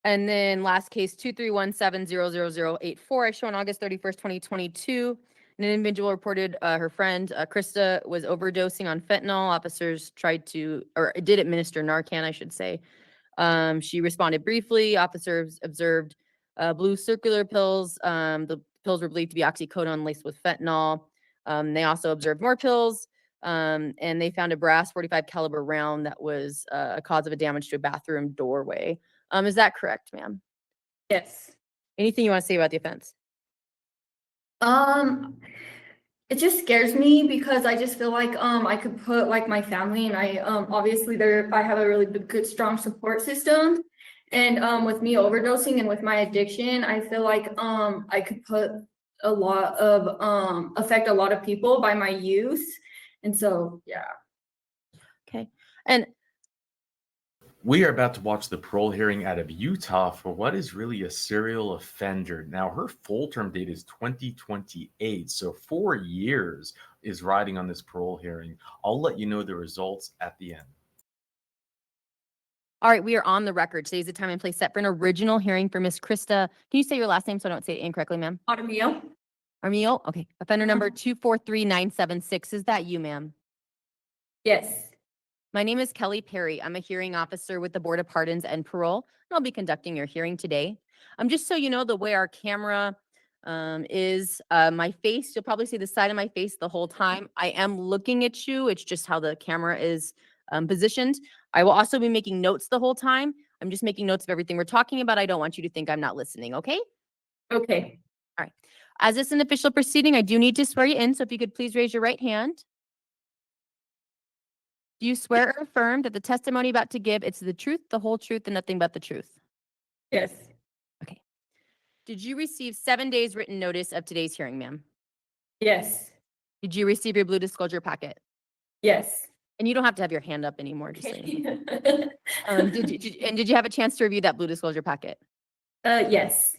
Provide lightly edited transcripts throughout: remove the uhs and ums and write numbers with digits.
And then last case 231700084, I show on August 31st, 2022. An individual reported her friend Krista was overdosing on fentanyl. Officers tried to, or did administer Narcan, I should say. She responded briefly. Officers observed blue circular pills. The pills were believed to be oxycodone laced with fentanyl. They also observed more pills, and they found a brass 45 caliber round that was a cause of a damage to a bathroom doorway. Is that correct, ma'am? Yes. Anything you want to say about the offense? It just scares me because I just feel like I could put like my family, and I obviously I have a really good strong support system, and with me overdosing and with my addiction, I feel like I could put a lot of affect a lot of people by my use, and so yeah. Okay. And we are about to watch the parole hearing out of Utah for what is really a serial offender. Now, her full term date is 2028, so 4 years is riding on this parole hearing. I'll let you know the results at the end. All right, we are on the record. Today's the time and place set for an original hearing for Miss Krista. Can you say your last name so I don't say it incorrectly, ma'am? Armio? Armio? Okay. Offender number 243976. Is that you, ma'am? Yes. My name is Kelly Perry. I'm a hearing officer with the Board of Pardons and Parole, and I'll be conducting your hearing today. Just so you know, the way our camera is my face, you'll probably see the side of my face the whole time. I am looking at you. It's just how the camera is positioned. I will also be making notes the whole time. I'm just making notes of everything we're talking about. I don't want you to think I'm not listening, okay? Okay. All right. As this is an official proceeding, I do need to swear you in, so if you could please raise your right hand. Do you swear or affirm that the testimony about to give, it's the truth, the whole truth, and nothing but the truth? Yes. Okay. Did you receive 7 days written notice of today's hearing, ma'am? Yes. Did you receive your blue disclosure packet? Yes. And you don't have to have your hand up anymore, just so you know. Okay. Did you have a chance to review that blue disclosure packet? Yes.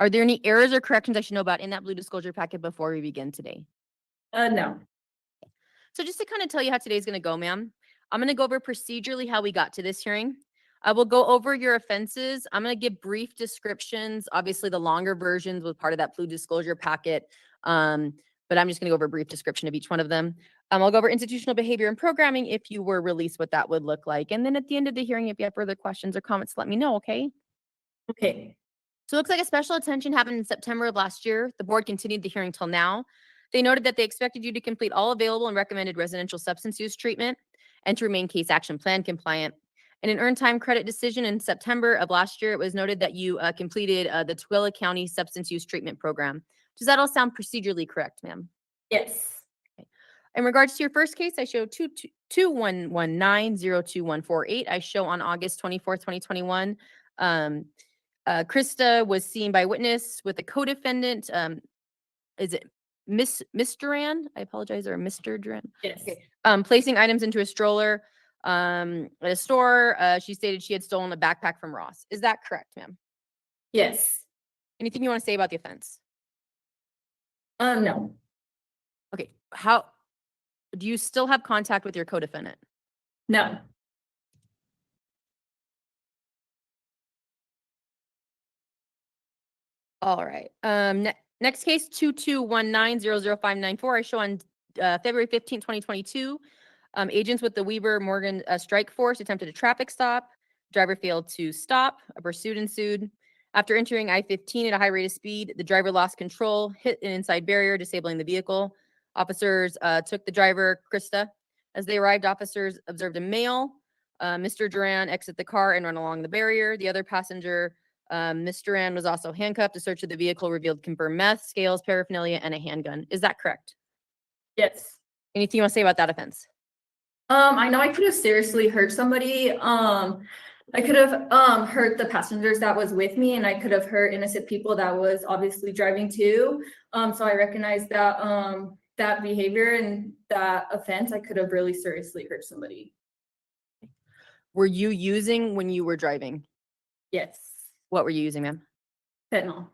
Are there any errors or corrections I should know about in that blue disclosure packet before we begin today? No. So just to kind of tell you how today's going to go, ma'am, I'm going to go over procedurally how we got to this hearing. I will go over your offenses. I'm going to give brief descriptions, obviously the longer versions was part of that blue disclosure packet. But I'm just going to go over a brief description of each one of them. I'll go over institutional behavior and programming if you were released, what that would look like. And then at the end of the hearing, if you have further questions or comments, let me know, okay? Okay. So it looks like a special attention happened in September of last year. The board continued the hearing till now. They noted that they expected you to complete all available and recommended residential substance use treatment and to remain case action plan compliant. In an earned time credit decision in September of last year, it was noted that you completed the Tooele County Substance Use Treatment Program. Does that all sound procedurally correct, ma'am? Yes. Okay. In regards to your first case, I show 2119-02148. I show on August 24th, 2021. Krista was seen by witness with a co-defendant. Is it Miss Duran? I apologize, or Mr. Duran? Yes. Okay. Placing items into a stroller at a store. She stated she had stolen a backpack from Ross. Is that correct, ma'am? Yes. Anything you want to say about the offense? No. Okay. How do you still have contact with your co-defendant? No. All right. Next case 2219-00594. I show on February 15, 2022. Agents with the Weber Morgan strike force attempted a traffic stop. Driver failed to stop. A pursuit ensued. After entering I-15 at a high rate of speed, the driver lost control, hit an inside barrier, disabling the vehicle. Officers took the driver, Krista. As they arrived, officers observed a male, Mr. Duran, exit the car and run along the barrier. The other passenger, Ms. Duran, was also handcuffed. A search of the vehicle revealed confirmed meth, scales, paraphernalia, and a handgun. Is that correct? Yes. Anything you want to say about that offense? I know I could have seriously hurt somebody. I could have hurt the passengers that was with me, and I could have hurt innocent people that was obviously driving too. So I recognize that that behavior and that offense, I could have really seriously hurt somebody. Were you using when you were driving? Yes. What were you using, ma'am? Fentanyl.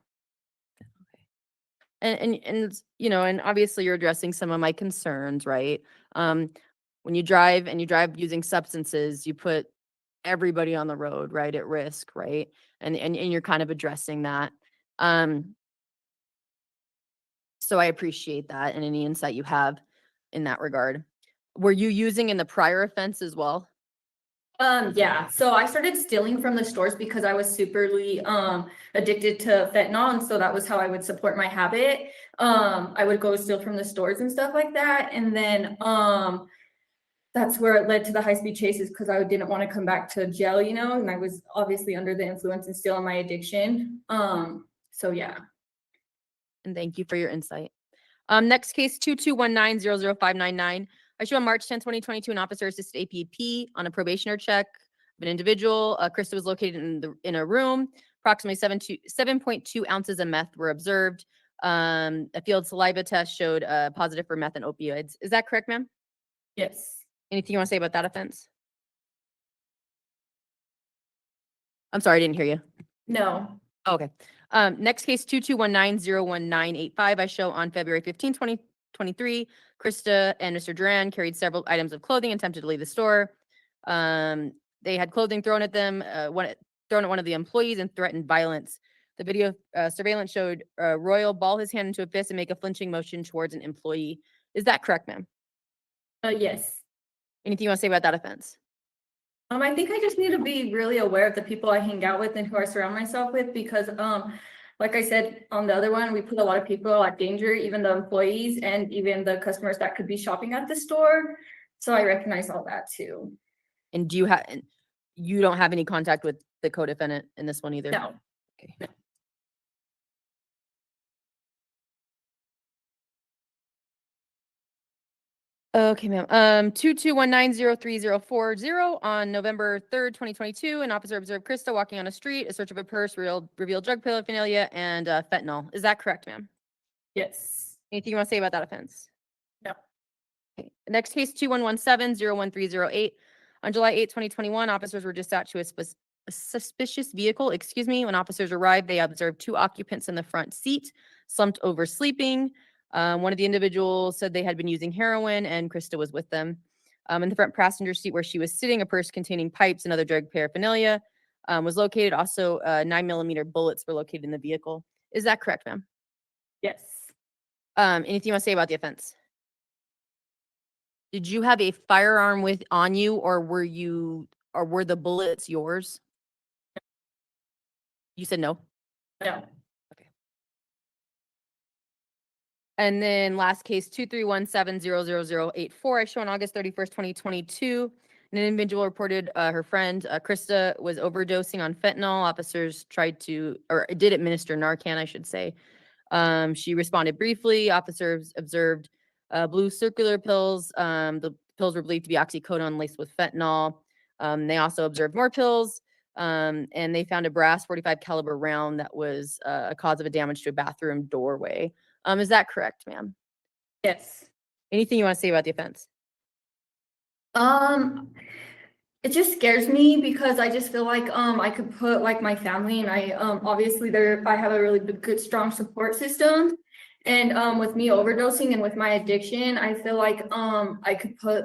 And you know, and obviously you're addressing some of my concerns, right? When you drive and you drive using substances, you put everybody on the road, right, at risk, right? And you're kind of addressing that. So I appreciate that and any insight you have in that regard. Were you using in the prior offense as well? Yeah, so I started stealing from the stores because I was superly addicted to fentanyl, and so that was how I would support my habit. I would go steal from the stores and stuff like that, and then that's where it led to the high-speed chases because I didn't want to come back to jail, you know, and I was obviously under the influence and still on my addiction. So yeah. And thank you for your insight. Next case 2219-00599. I show on March 10, 2022, an officer assisted APP on a probationer check of an individual. Krista was located in a room. Approximately 7.2 ounces of meth were observed. A field saliva test showed positive for meth and opioids. Is that correct, ma'am? Yes. Anything you want to say about that offense? I'm sorry, I didn't hear you. No. Okay. Next case 2219-01985. I show on February 15, 2023, Krista and Mr. Duran carried several items of clothing, attempted to leave the store. They had clothing thrown at them, thrown at one of the employees and threatened violence. The video surveillance showed Royal ball his hand into a fist and make a flinching motion towards an employee. Is that correct, ma'am? Yes. Anything you want to say about that offense? I think I just need to be really aware of the people I hang out with and who I surround myself with because, like I said on the other one, we put a lot of people at danger, even the employees and even the customers that could be shopping at the store. So I recognize all that too. And you don't have any contact with the co-defendant in this one either? No. Okay. No. Okay, ma'am. 2219-03040 on November 3rd, 2022, an officer observed Krista walking on a street. A search of a purse revealed drug paraphernalia and fentanyl. Is that correct, ma'am? Yes. Anything you want to say about that offense? No. Okay. Next case 2117-01308. On July 8, 2021, officers were dispatched to a suspicious vehicle. When officers arrived, they observed two occupants in the front seat, slumped over sleeping. One of the individuals said they had been using heroin and Krista was with them. In the front passenger seat where she was sitting, a purse containing pipes and other drug paraphernalia was located. Also, 9mm bullets were located in the vehicle. Is that correct, ma'am? Yes. Anything you want to say about the offense? Did you have a firearm on you, or were the bullets yours? You said no. No. And then last case 2317-00084. I show on August 31st, 2022. An individual reported her friend Krista was overdosing on fentanyl. Officers did administer Narcan, I should say. She responded briefly. Officers observed blue circular pills. The pills were believed to be oxycodone laced with fentanyl. They also observed more pills. And they found a brass .45 caliber round that was a cause of a damage to a bathroom doorway. Is that correct, ma'am? Yes. Anything you want to say about the offense? It just scares me because I just feel like I could put like my family and I obviously I have a really good strong support system. And with me overdosing and with my addiction, I feel like I could put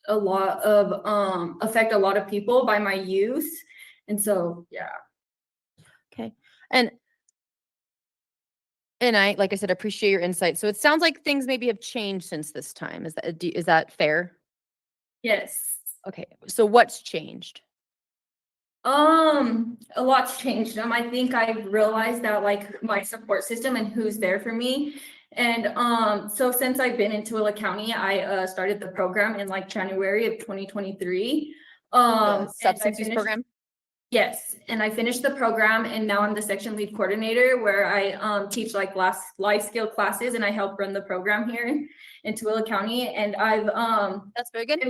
a lot of affect a lot of people by my use. And so yeah. Okay. And I, like I said, appreciate your insight. So it sounds like things maybe have changed since this time. Is that fair? Yes. Okay. So what's changed? A lot's changed. I think I've realized that like my support system and who's there for me. And so since I've been in Tooele County, I started the program in like January of 2023. Substance use program? Yes, and I finished the program and now I'm the section lead coordinator where I teach like life skill classes and I help run the program here in Tooele County. And That's very good.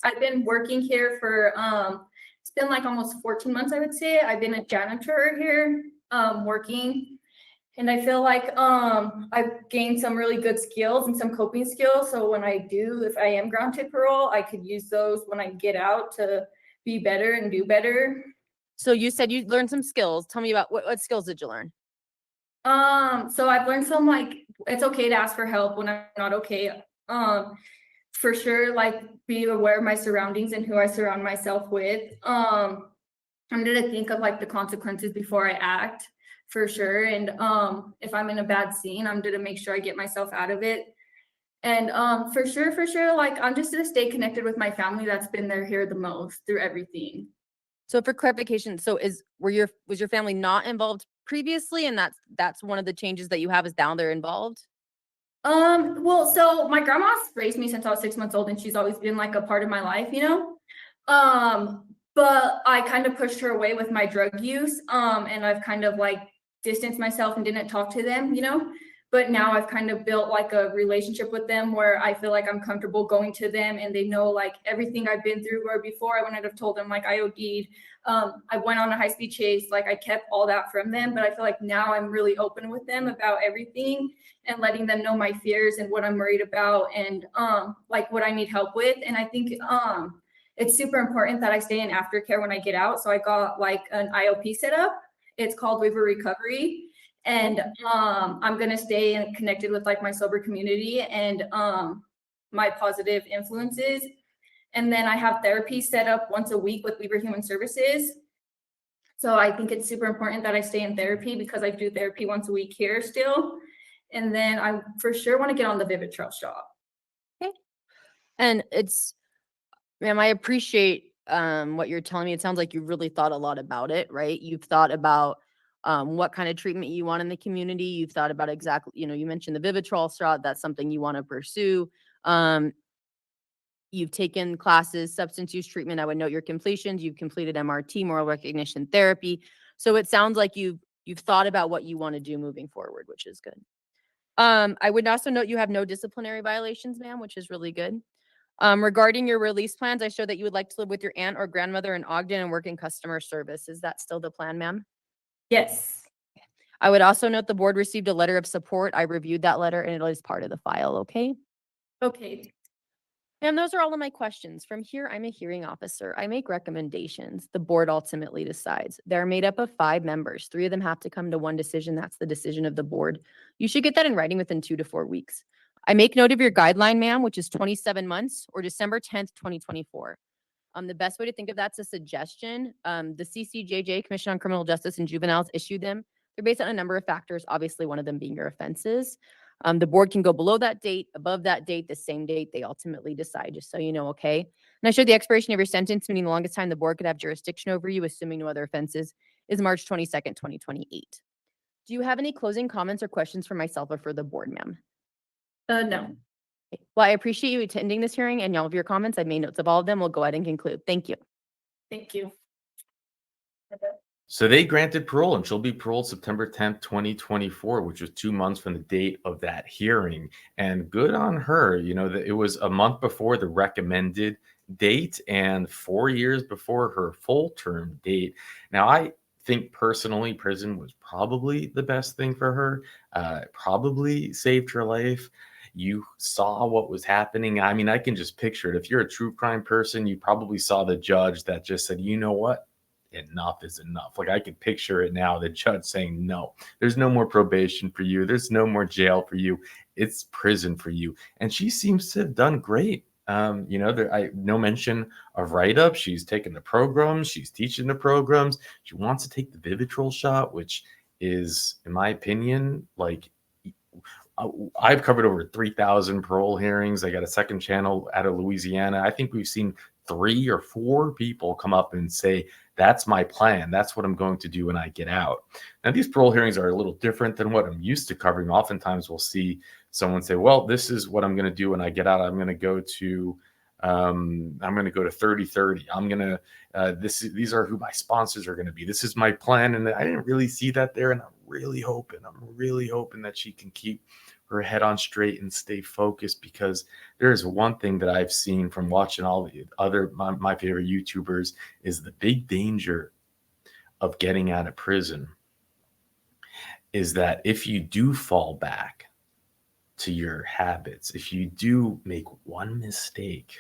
I've been working here for it's been like almost 14 months, I would say. I've been a janitor here working. And I feel like I've gained some really good skills and some coping skills. So if I am granted parole, I could use those when I get out to be better and do better. So you said you learned some skills. Tell me about what skills did you learn? So I've learned some like it's okay to ask for help when I'm not okay. for sure, like, be aware of my surroundings and who I surround myself with. I'm gonna think of like the consequences before I act, for sure. And if I'm in a bad scene, I'm gonna make sure I get myself out of it. And for sure, like, I'm just gonna stay connected with my family that's been there here the most through everything. So for clarification, so was your family not involved previously, and that's one of the changes that you have is now they're involved? Well, so my grandma's raised me since I was 6 months old, and she's always been like a part of my life, you know? But I kind of pushed her away with my drug use. And I've kind of like distanced myself and didn't talk to them, you know? But now I've kind of built like a relationship with them where I feel like I'm comfortable going to them and they know like everything I've been through, where before I wouldn't have told them like I OD'd. I went on a high-speed chase, like I kept all that from them, but I feel like now I'm really open with them about everything and letting them know my fears and what I'm worried about and like what I need help with. And I think it's super important that I stay in aftercare when I get out. So I got like an IOP set up. It's called Waiver Recovery. And I'm gonna stay connected with like my sober community and my positive influences. And then I have therapy set up once a week with Weaver Human Services. So I think it's super important that I stay in therapy because I do therapy once a week here still. And then I for sure want to get on the Vivitrol shot. Okay. And ma'am, I appreciate what you're telling me. It sounds like you really thought a lot about it, right? You've thought about what kind of treatment you want in the community. You've thought about exactly, you mentioned the Vivitrol shot. That's something you want to pursue. You've taken classes, substance use treatment. I would note your completions. You've completed MRT, moral recognition therapy. So it sounds like you've thought about what you want to do moving forward, which is good. I would also note you have no disciplinary violations, ma'am, which is really good. Regarding your release plans, I show that you would like to live with your aunt or grandmother in Ogden and work in customer service. Is that still the plan, ma'am? Yes. I would also note the board received a letter of support. I reviewed that letter and it is part of the file, okay? Okay. Ma'am, those are all of my questions. From here, I'm a hearing officer. I make recommendations. The board ultimately decides. They're made up of 5 members. 3 of them have to come to one decision. That's the decision of the board. You should get that in writing within 2 to 4 weeks. I make note of your guideline, ma'am, which is 27 months or December 10th, 2024. The best way to think of that's a suggestion. The CCJJ, Commission on Criminal Justice and Juveniles, issued them. They're based on a number of factors, obviously one of them being your offenses. The board can go below that date, above that date, the same date they ultimately decide, just so you know, okay? And I showed the expiration of your sentence, meaning the longest time the board could have jurisdiction over you, assuming no other offenses, is March 22nd, 2028. Do you have any closing comments or questions for myself or for the board, ma'am? No. Okay. Well, I appreciate you attending this hearing and all of your comments. I've made notes of all of them. We'll go ahead and conclude. Thank you. Thank you. So they granted parole, and she'll be paroled September 10th, 2024, which was 2 months from the date of that hearing. And good on her. It was a month before the recommended date and 4 years before her full term date. Now, I think personally, prison was probably the best thing for her. Probably saved her life. You saw what was happening. I mean, I can just picture it. If you're a true crime person, you probably saw the judge that just said, you know what? Enough is enough. Like, I can picture it now, the judge saying, no, there's no more probation for you. There's no more jail for you. It's prison for you. And she seems to have done great. No mention of write-up. She's taking the programs. She's teaching the programs. She wants to take the Vivitrol shot, which is, in my opinion, like, I've covered over 3,000 parole hearings. I got a second channel out of Louisiana. I think we've seen 3 or 4 people come up and say, that's my plan. That's what I'm going to do when I get out. Now, these parole hearings are a little different than what I'm used to covering. Oftentimes we'll see someone say, well, this is what I'm going to do when I get out. I'm going to go to 30-30. These are who my sponsors are going to be. This is my plan. And I didn't really see that there. And I'm really hoping that she can keep her head on straight and stay focused, because there is one thing that I've seen from watching all the other, my favorite YouTubers, is the big danger of getting out of prison is that if you do fall back to your habits, if you do make one mistake,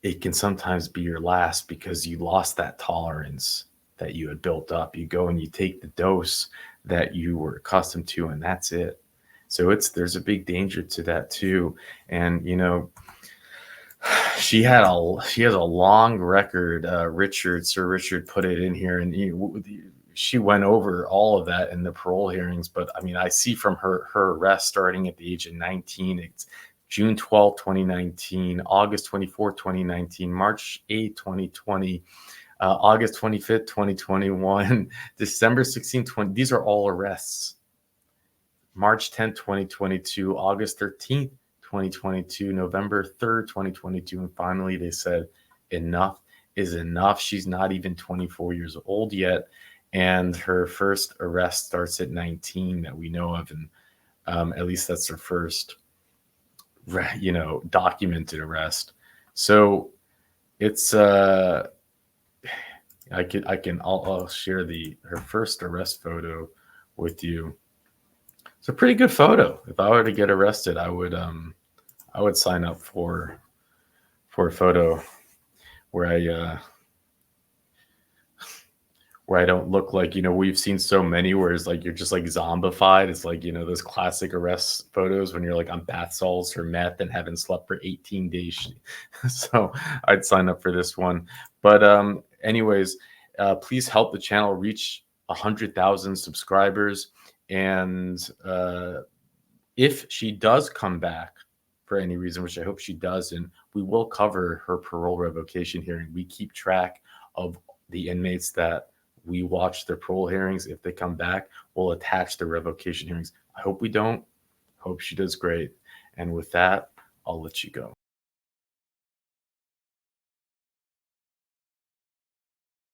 it can sometimes be your last, because you lost that tolerance that you had built up. You go and you take the dose that you were accustomed to, and that's it. So there's a big danger to that too. And she has a long record. Sir Richard put it in here, and she went over all of that in the parole hearings. But I mean, I see from her arrest starting at the age of 19. It's June 12, 2019, August 24, 2019, March 8, 2020, August 25th, 2021, December 16, 20. These are all arrests. March 10th, 2022, August 13th, 2022, November 3rd, 2022. And finally, they said, enough is enough. She's not even 24 years old yet. And her first arrest starts at 19 that we know of. And at least that's her first, documented arrest. So it's, I'll share her first arrest photo with you. It's a pretty good photo. If I were to get arrested, I would sign up for a photo where I don't look like, we've seen so many where it's like you're just like zombified. It's like, those classic arrest photos when you're like on bath salts or meth and haven't slept for 18 days. So I'd sign up for this one. But anyways, please help the channel reach 100,000 subscribers. And if she does come back for any reason, which I hope she doesn't, we will cover her parole revocation hearing. We keep track of the inmates that we watch their parole hearings. If they come back, we'll attach the revocation hearings. I hope we don't. Hope she does great. And with that, I'll let you go.